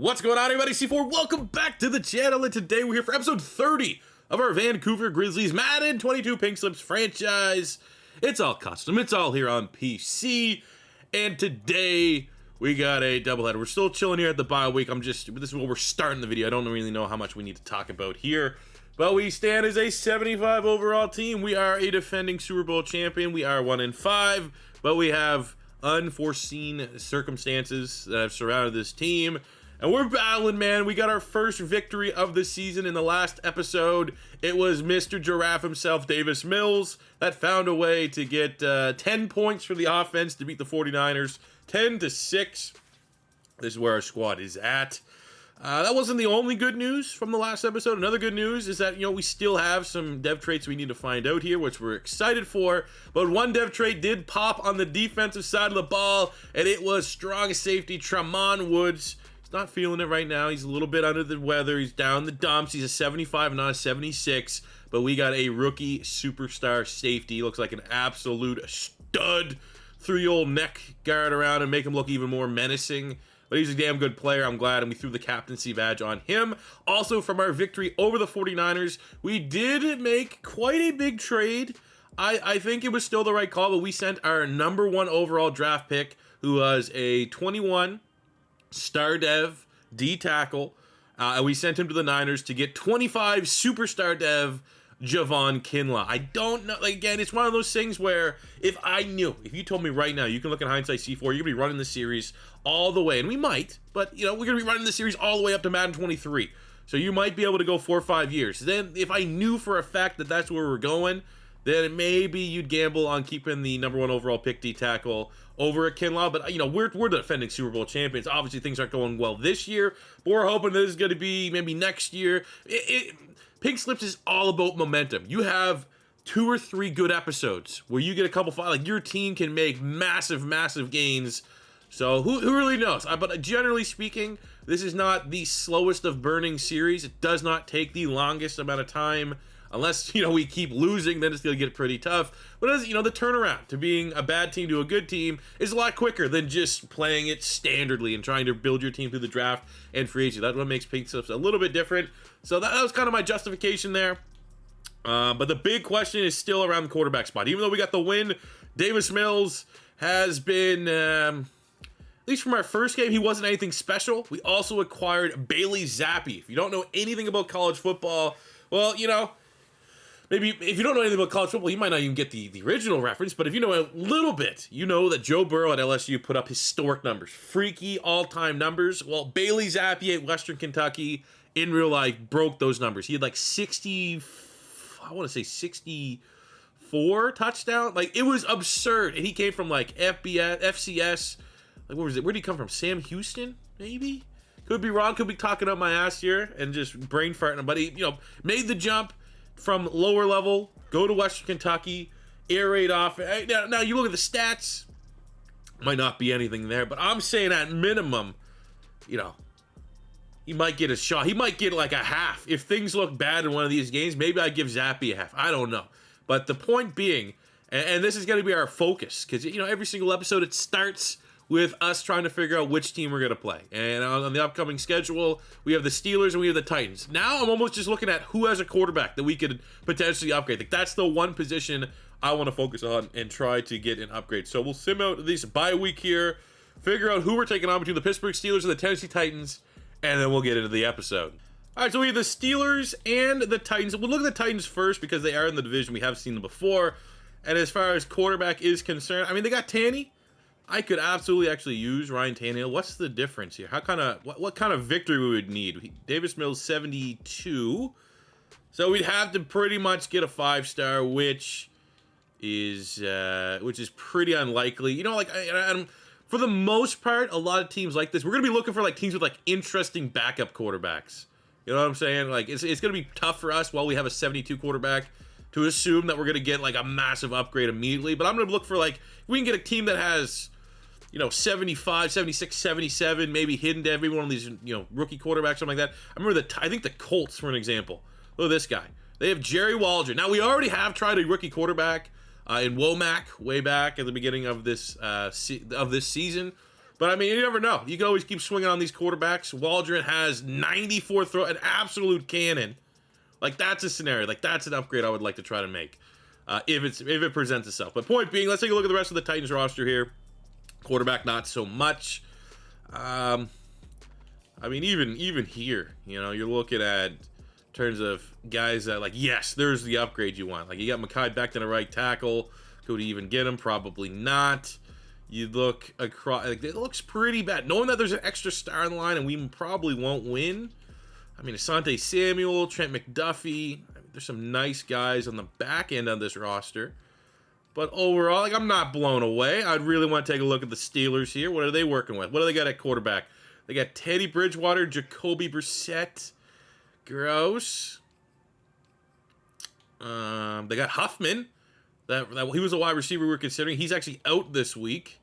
What's going on, everybody? C4, welcome back to the channel, and today we're here for episode 30 of our Vancouver Grizzlies Madden 22 Pink Slips franchise. It's all custom, it's all here on PC, and today we got a doubleheader. We're still chilling here at the bye week. This is where we're starting the video. I don't really know how much we need to talk about here, but we stand as a 75 overall team. We are a defending Super Bowl champion. We are 1-5, but we have unforeseen circumstances that have surrounded this team, and we're battling, man. We got our first victory of the season in the last episode. It was Mr. Giraffe himself, Davis Mills, that found a way to get 10 points for the offense to beat the 49ers 10-6. This is where our squad is at. That wasn't the only good news from the last episode. Another good news is that, we still have some dev traits we need to find out here, which we're excited for. But one dev trait did pop on the defensive side of the ball, and it was strong safety Tramon Woods. He's not feeling it right now. He's a little bit under the weather. He's down the dumps. He's a 75, not a 76. But we got a rookie superstar safety. Looks like an absolute stud. Threw the old neck guard around and make him look even more menacing. But he's a damn good player, I'm glad, and we threw the captaincy badge on him. Also, from our victory over the 49ers, we did make quite a big trade. I think it was still the right call, but we sent our number 1 overall draft pick, who was a 21 star dev D tackle, and we sent him to the Niners to get 25 superstar dev Javon Kinlaw. I don't know, again, it's one of those things where if you told me right now, you can look at hindsight C4, you're gonna be running the series all the way, and we might, but we're gonna be running the series all the way up to Madden 23, so you might be able to go 4 or 5 years. Then if I knew for a fact that that's where we're going, then maybe you'd gamble on keeping the number 1 overall pick D tackle over at Kinlaw. But we're the defending Super Bowl champions. Obviously things aren't going well this year, but we're hoping this is going to be maybe next year. Pink Slips is all about momentum. You have 2 or 3 good episodes where you get a couple, your team can make massive gains. So who really knows? But generally speaking, this is not the slowest of burning series. It does not take the longest amount of time. Unless, we keep losing, then it's going to get pretty tough. But as, the turnaround to being a bad team to a good team is a lot quicker than just playing it standardly and trying to build your team through the draft and free agency. That's what makes Pink Slips a little bit different. So that was kind of my justification there. But the big question is still around the quarterback spot. Even though we got the win, Davis Mills has been, at least from our first game, he wasn't anything special. We also acquired Bailey Zappi. If you don't know anything about college football, well, maybe if you don't know anything about college football, you might not even get the original reference, but if you know a little bit, you know that Joe Burrow at LSU put up historic numbers, freaky all-time numbers. Well, Bailey Zappi at Western Kentucky in real life broke those numbers. He had 64 touchdowns. It was absurd, and he came from FCS. What was it? Where did he come from? Sam Houston, maybe? Could be wrong. Could be talking up my ass here and just brain farting. But he, made the jump from lower level, go to Western Kentucky, air raid off. Now you look at the stats, might not be anything there, but I'm saying at minimum, he might get a shot. He might get a half. If things look bad in one of these games, maybe I give Zappy a half. I don't know. But the point being, and this is going to be our focus, because, every single episode, it starts with us trying to figure out which team we're going to play. And on the upcoming schedule, we have the Steelers and we have the Titans. Now I'm almost just looking at who has a quarterback that we could potentially upgrade. That's the one position I want to focus on and try to get an upgrade. So we'll sim out this bye week here, figure out who we're taking on between the Pittsburgh Steelers and the Tennessee Titans, and then we'll get into the episode. All right, so we have the Steelers and the Titans. We'll look at the Titans first because they are in the division. We have seen them before. And as far as quarterback is concerned, they got Tanny. I could absolutely actually use Ryan Tannehill. What's the difference here? What kind of victory we would need? Davis Mills 72. So we'd have to pretty much get a 5-star, which is pretty unlikely. For the most part, a lot of teams like this, we're gonna be looking for teams with interesting backup quarterbacks. You know what I'm saying? It's gonna be tough for us while we have a 72 quarterback to assume that we're gonna get a massive upgrade immediately. But I'm gonna look for if we can get a team that has 75, 76, 77, maybe hidden to every one of these, rookie quarterbacks, something like that. I think the Colts, for an example. Look at this guy. They have Jerry Waldron. Now, we already have tried a rookie quarterback in Womack way back at the beginning of this season. But I mean, you never know. You can always keep swinging on these quarterbacks. Waldron has 94 throw, an absolute cannon. Like, that's a scenario. Like, that's an upgrade I would like to try to make if it presents itself. But point being, let's take a look at the rest of the Titans roster here. Quarterback, not so much. I mean, even here, you know, you're looking at terms of guys that, like, yes, there's the upgrade you want. Like, you got Mekhi Becton at right tackle. Could he even get him? Probably not. You look across, like, it looks pretty bad. Knowing that there's an extra star in the line and we probably won't win. I mean, Asante Samuel, Trent McDuffie. I mean, there's some nice guys on the back end of this roster. But overall, like, I'm not blown away. I'd really want to take a look at the Steelers here. What are they working with? What do they got at quarterback? They got Teddy Bridgewater, Jacoby Brissett. Gross. They got Huffman. That he was a wide receiver we were considering. He's actually out this week.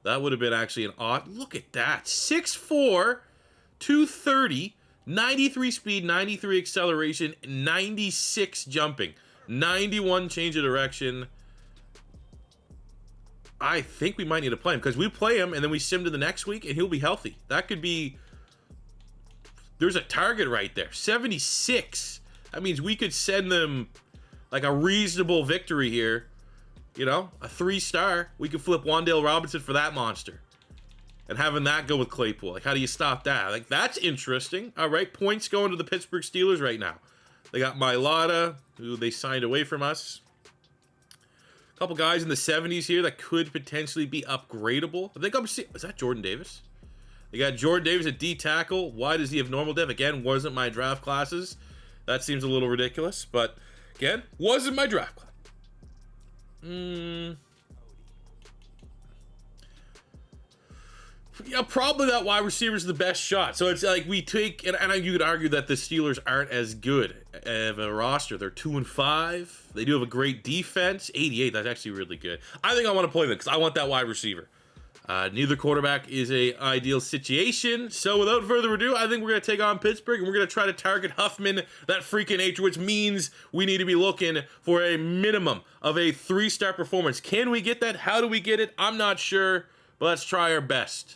That would have been actually an odd. Look at that. 6'4", 230, 93 speed, 93 acceleration, 96 jumping, 91 change of direction. I think we might need to play him because we play him and then we sim to the next week and he'll be healthy. That could be. There's a target right there. 76. That means we could send them like a reasonable victory here. You know, a 3-star. We could flip Wan'Dale Robinson for that monster. And having that go with Claypool. Like, how do you stop that? Like, that's interesting. All right, points going to the Pittsburgh Steelers right now. They got Mailata, who they signed away from us. A couple guys in the 70s here that could potentially be upgradable. I think I'm seeing. Is that Jordan Davis? They got Jordan Davis at D tackle. Why does he have normal dev? Again, wasn't my draft classes. That seems a little ridiculous, but again, wasn't my draft class. Yeah, probably that wide receiver is the best shot. So it's like we take, and you could argue that the Steelers aren't as good of a roster. They're 2-5. They do have a great defense. 88, that's actually really good. I think I want to play them because I want that wide receiver. Neither quarterback is a ideal situation. So without further ado, I think we're going to take on Pittsburgh and we're going to try to target Huffman, that freaking nature, which means we need to be looking for a minimum of a 3-star performance. Can we get that? How do we get it? I'm not sure, but let's try our best.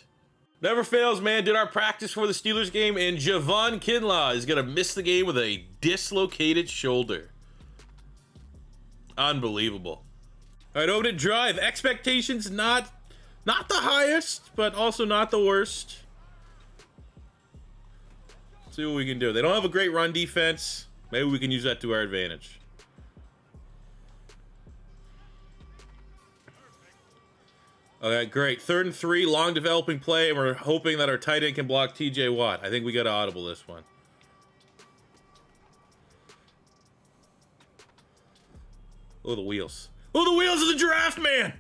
Never fails, man. Did our practice for the Steelers game, and Javon Kinlaw is going to miss the game with a dislocated shoulder. Unbelievable. All right, over to drive. Expectations not the highest, but also not the worst. Let's see what we can do. They don't have a great run defense. Maybe we can use that to our advantage. Okay, great. 3rd and 3, long developing play, and we're hoping that our tight end can block TJ Watt. I think we got audible this one. Oh, the wheels. Oh, the wheels of the giraffe man!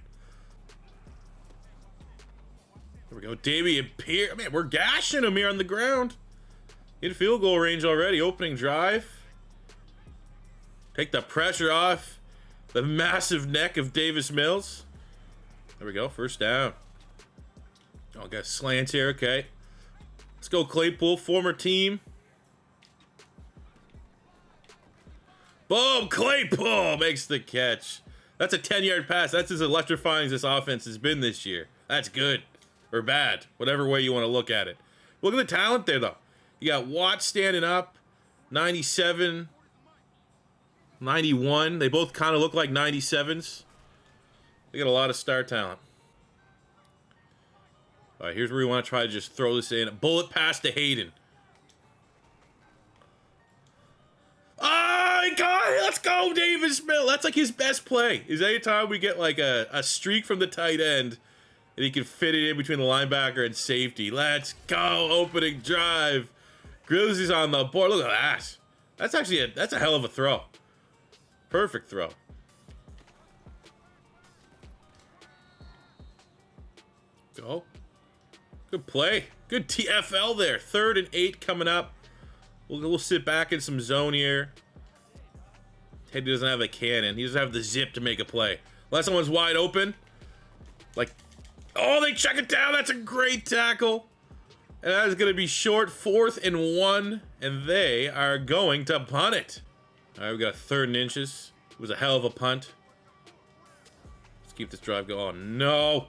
There we go. Damian Pierce. Man, we're gashing him here on the ground. In field goal range already. Opening drive. Take the pressure off the massive neck of Davis Mills. There we go. First down. Oh, got slants here. Okay. Let's go Claypool. Former team. Boom. Claypool makes the catch. That's a 10-yard pass. That's as electrifying as this offense has been this year. That's good. Or bad. Whatever way you want to look at it. Look at the talent there, though. You got Watt standing up. 97. 91. They both kind of look like 97s. They got a lot of star talent. All right, here's where we want to try to just throw this in. A bullet pass to Hayden. Oh, he got it. Let's go, Davis Mills. That's like his best play. Is anytime we get like a streak from the tight end and he can fit it in between the linebacker and safety. Let's go. Opening drive. Grizzlies on the board. Look at that. That's actually that's a hell of a throw. Perfect throw. Go. Good play. Good TFL there. 3rd and 8 coming up. We'll sit back in some zone here. Teddy doesn't have a cannon. He doesn't have the zip to make a play. Unless someone's wide open. Like, oh, they check it down. That's a great tackle. And that is going to be short. 4th and 1. And they are going to punt it. All right, we got 3rd and inches. It was a hell of a punt. Let's keep this drive going. Oh, no.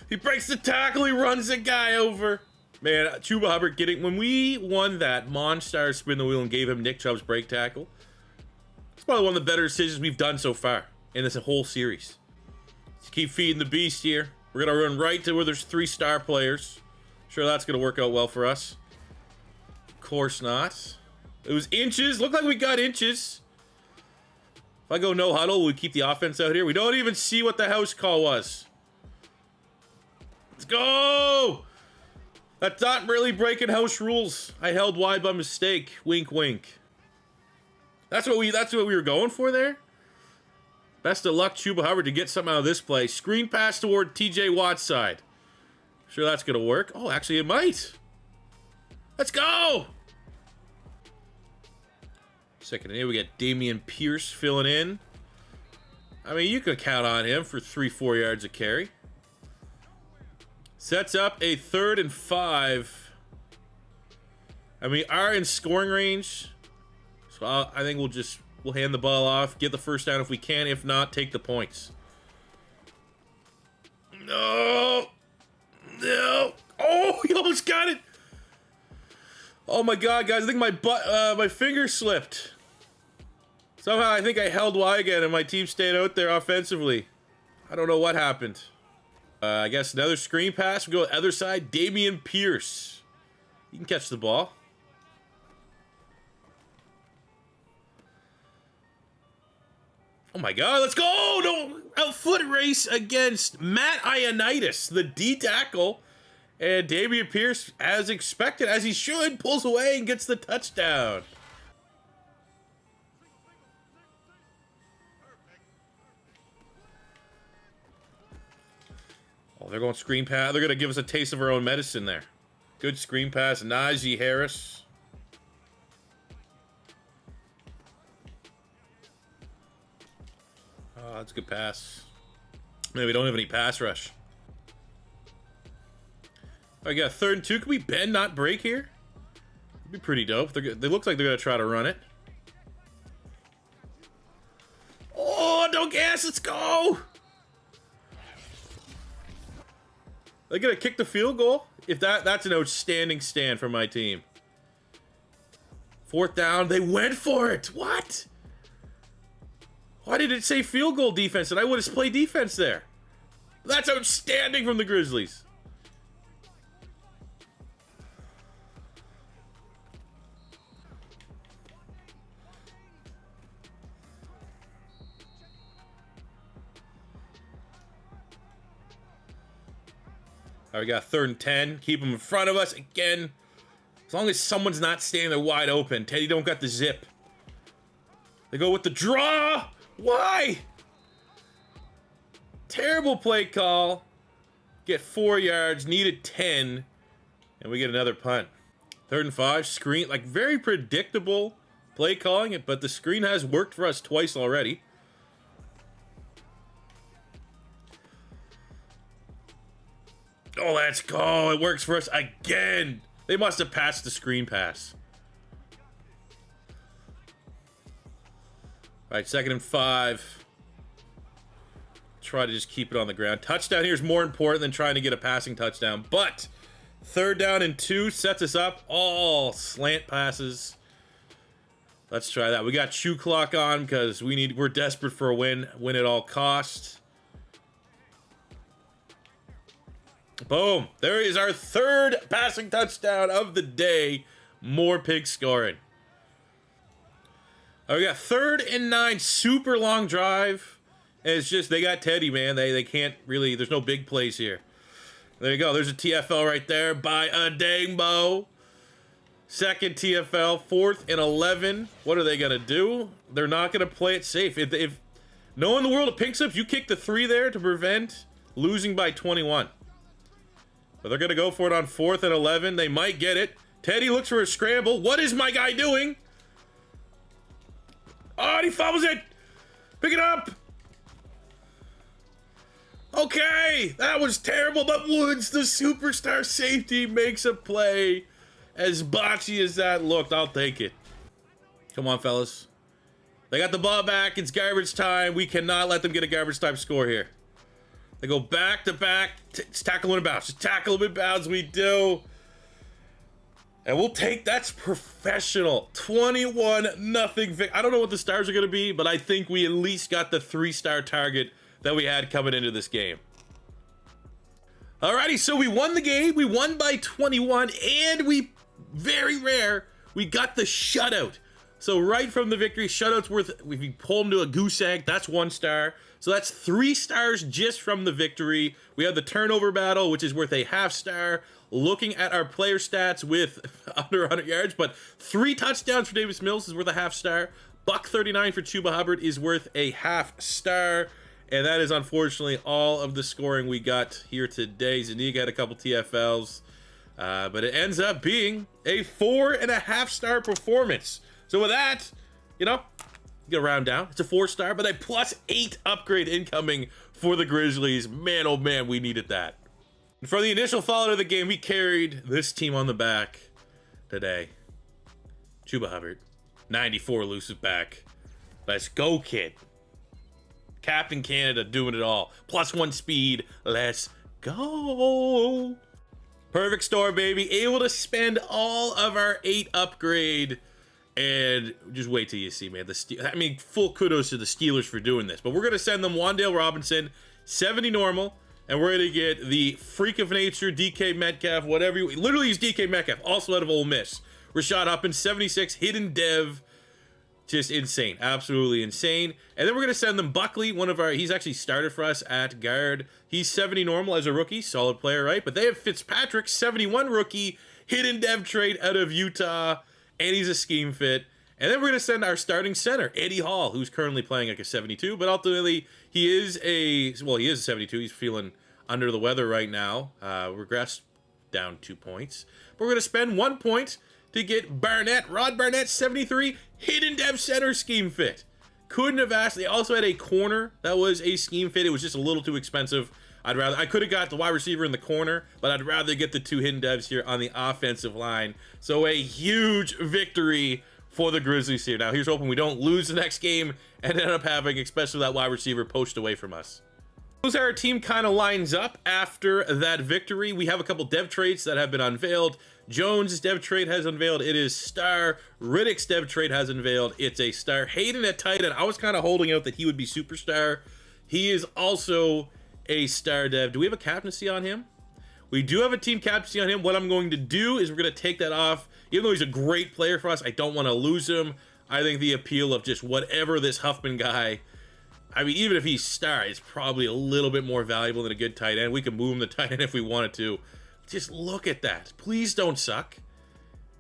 He breaks the tackle. He runs the guy over. Man, Chuba Hubbard getting... When we won that, Monstar spin the wheel and gave him Nick Chubb's break tackle. It's probably one of the better decisions we've done so far in this whole series. Let's keep feeding the beast here. We're going to run right to where there's 3 star players. Sure, that's going to work out well for us. Of course not. It was inches. Looked like we got inches. If I go no huddle, we keep the offense out here. We don't even see what the house call was. Let's go! That's not really breaking house rules. I held wide by mistake. Wink, wink. That's what we were going for there. Best of luck, Chuba Hubbard, to get something out of this play. Screen pass toward TJ Watt's side. Sure that's gonna work. Oh, actually it might. Let's go! Second and 8, we got Dameon Pierce filling in. I mean, you could count on him for 3-4 yards of carry. Sets up a 3rd and 5. I mean, are in scoring range. So I think we'll hand the ball off, get the first down if we can. If not, take the points. No. No. Oh, he almost got it. Oh my God, guys, I think my finger slipped. Somehow I think I held Y again and my team stayed out there offensively. I don't know what happened. I guess another screen pass. We go to the other side. Dameon Pierce. You can catch the ball. Oh my God, let's go! No, a foot race against Matt Ioannidis, the D tackle. And Dameon Pierce, as expected, as he should, pulls away and gets the touchdown. Oh, they're going screen pass. They're going to give us a taste of our own medicine there. Good screen pass. Najee Harris. Oh, that's a good pass. Man, we don't have any pass rush. I got 3rd and 2. Can we bend, not break here? It'd be pretty dope. They look like they're going to try to run it. Oh, don't gas. Let's go. They're going to kick the field goal. If that's an outstanding stand for my team. 4th down. They went for it. What? Why did it say field goal defense? And I would have played defense there. That's outstanding from the Grizzlies. All right, we got 3rd and 10. Keep them in front of us again. As long as someone's not standing there wide open. Teddy don't got the zip. They go with the draw. Why? Terrible play call. Get 4 yards. Needed 10. And we get another punt. 3rd and 5. Screen. Like, very predictable play calling. But the screen has worked for us twice already. Oh, let's go. It works for us again. They must have passed the screen pass. All right, 2nd and 5. Try to just keep it on the ground. Touchdown here is more important than trying to get a passing touchdown. But 3rd down and 2 sets us up. All slant passes. Let's try that. We got shoe clock on because we're desperate for a win at all costs. Boom. There is our 3rd passing touchdown of the day. More pigs scoring. Oh, we got 3rd and 9. Super long drive. And it's just, they got Teddy, man. They can't really, there's no big plays here. There you go. There's a TFL right there by a Dangbo. 2nd TFL. 4th and 11. What are they going to do? They're not going to play it safe. If knowing the world of pink slips, you kick the 3 there to prevent losing by 21. But they're going to go for it on 4th and 11. They might get it. Teddy looks for a scramble. What is my guy doing? Oh, and he fumbles it. Pick it up. Okay, that was terrible. But Woods, the superstar safety, makes a play. As botchy as that looked, I'll take it. Come on, fellas. They got the ball back. It's garbage time. We cannot let them get a garbage time score here. They go back to back. Tackle and bounce. Just tackle them in bounds. We do. And we'll take, that's professional. 21-0 I don't know what the stars are going to be, but I think we at least got the 3-star target that we had coming into this game. Alrighty, so we won the game. We won by 21, and we, very rare, we got the shutout. So right from the victory, shutout's worth, if we pull them to a goose egg, that's 1 star. So that's 3 stars just from the victory. We have the turnover battle, which is worth a ½ star. Looking at our player stats with under 100 yards, but 3 touchdowns for Davis Mills is worth a ½ star. $1.39 for Chuba Hubbard is worth a ½ star. And that is unfortunately all of the scoring we got here today. Zuniga had a couple TFLs, but it ends up being a 4.5 star performance. So with that, you know, you get a round down. It's a 4-star, but a +8 upgrade incoming for the Grizzlies. Man, oh man, we needed that. And for the initial fallout of the game, we carried this team on the back today. Chuba Hubbard, 94 elusive back. Let's go, kid. Captain Canada doing it all. +1 speed. Let's go. Perfect store, baby. Able to spend all of our 8 upgrade. And just wait till you see, man. I mean, full kudos to the Steelers for doing this. But we're going to send them Wan'Dale Robinson, 70 normal. And we're going to get the freak of nature, DK Metcalf, whatever you... Literally use DK Metcalf, also out of Ole Miss. Rashad Huffman, 76, hidden dev. Just insane. Absolutely insane. And then we're going to send them Buckley, one of our... He's actually started for us at guard. He's 70 normal as a rookie. Solid player, right? But they have Fitzpatrick, 71 rookie, hidden dev trade out of Utah. And he's a scheme fit. And then we're going to send our starting center, Eddie Hall, who's currently playing like a 72. But ultimately, he is a 72. He's feeling under the weather right now. Regressed down 2 points. But we're going to spend 1 point to get Barnett, Rod Barnett, 73, hidden dev center scheme fit. Couldn't have asked. They also had a corner that was a scheme fit. It was just a little too expensive. I could have got the wide receiver in the corner, but I'd rather get the 2 hidden devs here on the offensive line. So a huge victory for the Grizzlies here. Now here's hoping we don't lose the next game and end up having, especially that wide receiver, poached away from us. Those our team kind of lines up after that victory. We have a couple dev traits that have been unveiled. Jones' dev trait has unveiled. It is star. Riddick's dev trait has unveiled. It's a star. Hayden at tight end. I was kind of holding out that he would be superstar. He is also a star dev. Do we have a captaincy on him? We do have a team captaincy on him. What I'm going to do is we're going to take that off. Even though he's a great player for us, I don't want to lose him. I think the appeal of just whatever this Huffman guy, I mean, even if he's star, it's probably a little bit more valuable than a good tight end. We can move him to tight end if we wanted to. Just look at that. Please don't suck.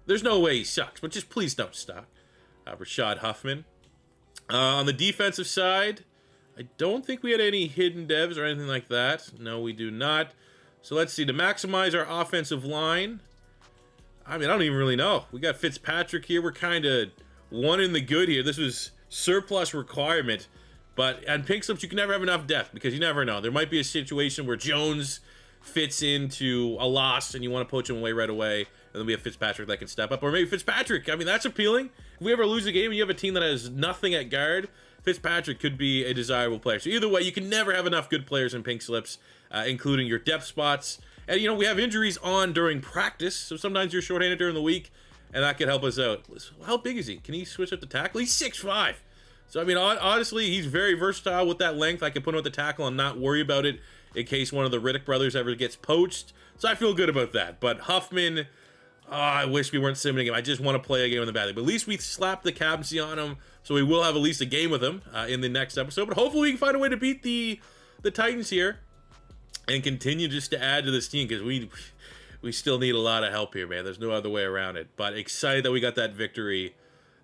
There's no way he sucks, but just please don't suck. Rashad Huffman. On the defensive side, I don't think we had any hidden devs or anything like that. No, we do not. So let's see. To maximize our offensive line, I mean, I don't even really know. We got Fitzpatrick here. We're kind of one in the good here. This was surplus requirement. But on pink slips, you can never have enough depth because you never know. There might be a situation where Jones fits into a loss and you want to poach him away right away. And then we have Fitzpatrick that can step up. Or maybe Fitzpatrick. I mean, that's appealing. If we ever lose a game and you have a team that has nothing at guard, Fitzpatrick could be a desirable player. So either way, you can never have enough good players in pink slips, including your depth spots. And, you know, we have injuries on during practice. So sometimes you're shorthanded during the week, and that could help us out. How big is he? Can he switch up the tackle? He's 6'5". So, I mean, honestly, he's very versatile with that length. I can put him at the tackle and not worry about it in case one of the Riddick brothers ever gets poached. So I feel good about that. But Huffman, I wish we weren't simming him. I just want to play a game in the Valley. But at least we slapped the captaincy on him, so we will have at least a game with him in the next episode. But hopefully we can find a way to beat the Titans here and continue just to add to this team because we still need a lot of help here, man. There's no other way around it. But excited that we got that victory.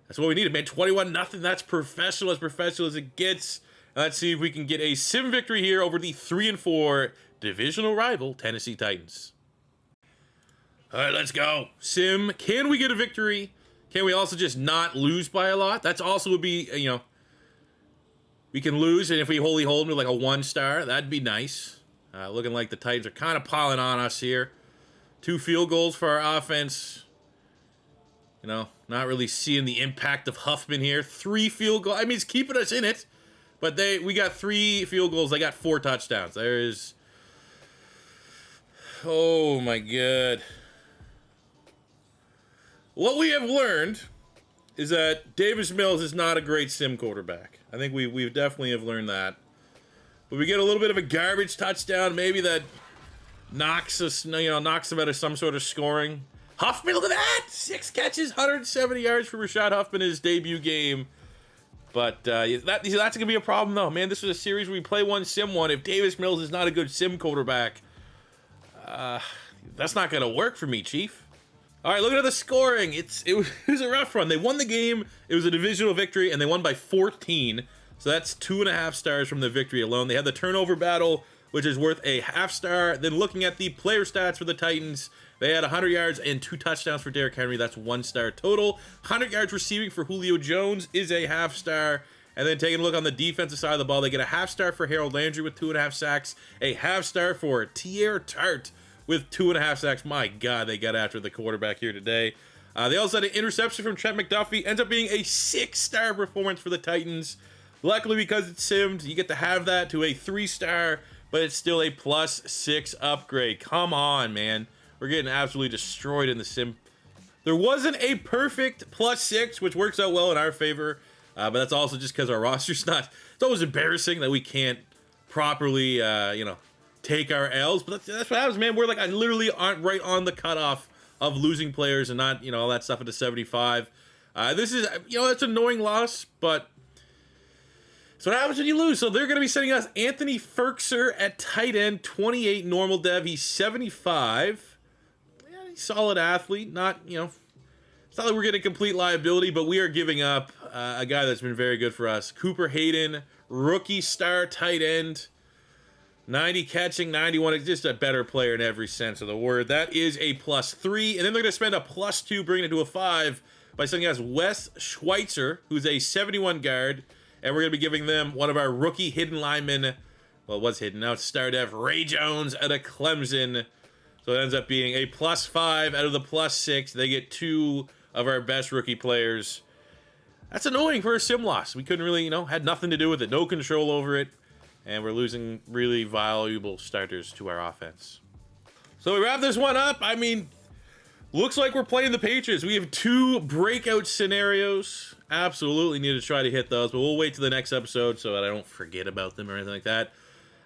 That's what we needed, man. 21-0. That's professional as it gets. Let's see if we can get a sim victory here over the 3-4 divisional rival Tennessee Titans. All right, let's go. Sim, can we get a victory? Can we also just not lose by a lot? That's also would be, you know, we can lose, and if we hold them to like a 1-star, that'd be nice. Looking like the Titans are kind of piling on us here. 2 field goals for our offense. You know, not really seeing the impact of Huffman here. 3 field goals. I mean, it's keeping us in it. But we got 3 field goals. They got 4 touchdowns. There's... Oh, my God. What we have learned is that Davis Mills is not a great sim quarterback. I think we definitely have learned that. But we get a little bit of a garbage touchdown, maybe that knocks us, knocks them out of some sort of scoring. Huffman, look at that! 6 catches, 170 yards for Rashad Huffman in his debut game. But that's going to be a problem, though. Man, this was a series where we play one, sim one. If Davis Mills is not a good sim quarterback, that's not going to work for me, Chief. All right, look at the scoring. It was a rough run. They won the game. It was a divisional victory, and they won by 14. So that's 2.5 stars from the victory alone. They had the turnover battle, which is worth a half star. Then looking at the player stats for the Titans, they had 100 yards and 2 touchdowns for Derrick Henry. That's 1 star total. 100 yards receiving for Julio Jones is a half star. And then taking a look on the defensive side of the ball, they get a half star for Harold Landry with 2.5 sacks, a half star for Tier Tart with 2.5 sacks. My God, they got after the quarterback here today. They also had an interception from Trent McDuffie. Ends up being a 6-star performance for the Titans. Luckily, because it's simmed, you get to have that to a 3-star, but it's still a +6 upgrade. Come on, man. We're getting absolutely destroyed in the sim. There wasn't a perfect +6, which works out well in our favor, but that's also just because our roster's not... It's always embarrassing that we can't properly, take our L's, but that's what happens, man. We're like, I literally aren't right on the cutoff of losing players and not, all that stuff into 75. This is, it's an annoying loss, but so what happens when you lose? So they're going to be sending us Anthony Ferkser at tight end, 28 normal dev. He's 75. Yeah, he's a solid athlete. Not, it's not like we're getting complete liability, but we are giving up a guy that's been very good for us. Cooper Hayden, rookie star tight end. 90 catching, 91. It's just a better player in every sense of the word. That is a +3. And then they're going to spend a +2, bringing it to a 5 by sending us Wes Schweitzer, who's a 71 guard. And we're going to be giving them one of our rookie hidden linemen. Well, it was hidden. Now it's star dev Ray Jones out of Clemson. So it ends up being a +5 out of the +6. They get 2 of our best rookie players. That's annoying for a sim loss. We couldn't really, had nothing to do with it. No control over it. And we're losing really valuable starters to our offense. So we wrap this one up. I mean, looks like we're playing the Patriots. We have 2 breakout scenarios. Absolutely need to try to hit those, but we'll wait till the next episode so that I don't forget about them or anything like that.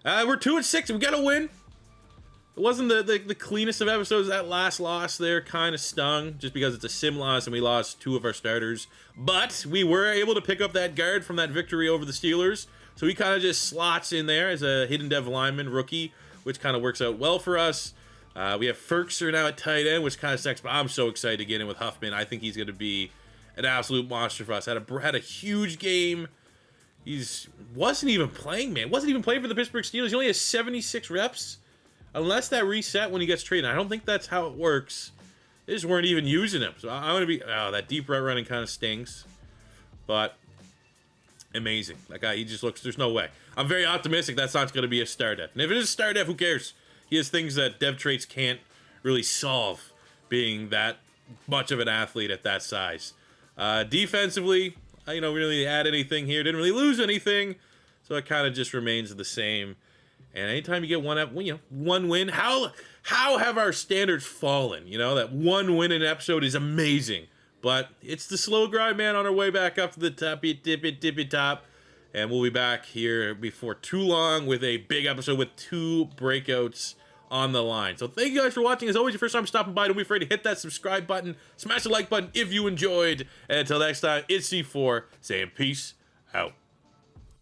We're 2-6. We got to win. It wasn't the cleanest of episodes. That last loss there kind of stung just because it's a sim loss and we lost 2 of our starters. But we were able to pick up that guard from that victory over the Steelers. So he kind of just slots in there as a hidden dev lineman rookie, which kind of works out well for us. We have Ferkser now at tight end, which kind of sucks, but I'm so excited to get in with Huffman. I think he's going to be an absolute monster for us. Had a huge game. Wasn't even playing, man. Wasn't even playing for the Pittsburgh Steelers. He only has 76 reps. Unless that reset when he gets traded. I don't think that's how it works. They just weren't even using him. So I'm going to be... Oh, that deep route running kind of stings. But... amazing. That guy, he just looks... There's no way. I'm very optimistic that's not going to be a star dev. And if it is a star dev, who cares? He has things that dev traits can't really solve, being that much of an athlete at that size. Defensively, we didn't really add anything here. Didn't really lose anything. So it kind of just remains the same. And anytime you get one win, how have our standards fallen? That one win in an episode is amazing. But it's the slow grind, man, on our way back up to the tippy top. And we'll be back here before too long with a big episode with 2 breakouts on the line. So thank you guys for watching. As always, your first time stopping by, don't be afraid to hit that subscribe button. Smash the like button if you enjoyed. And until next time, it's C4 saying peace out.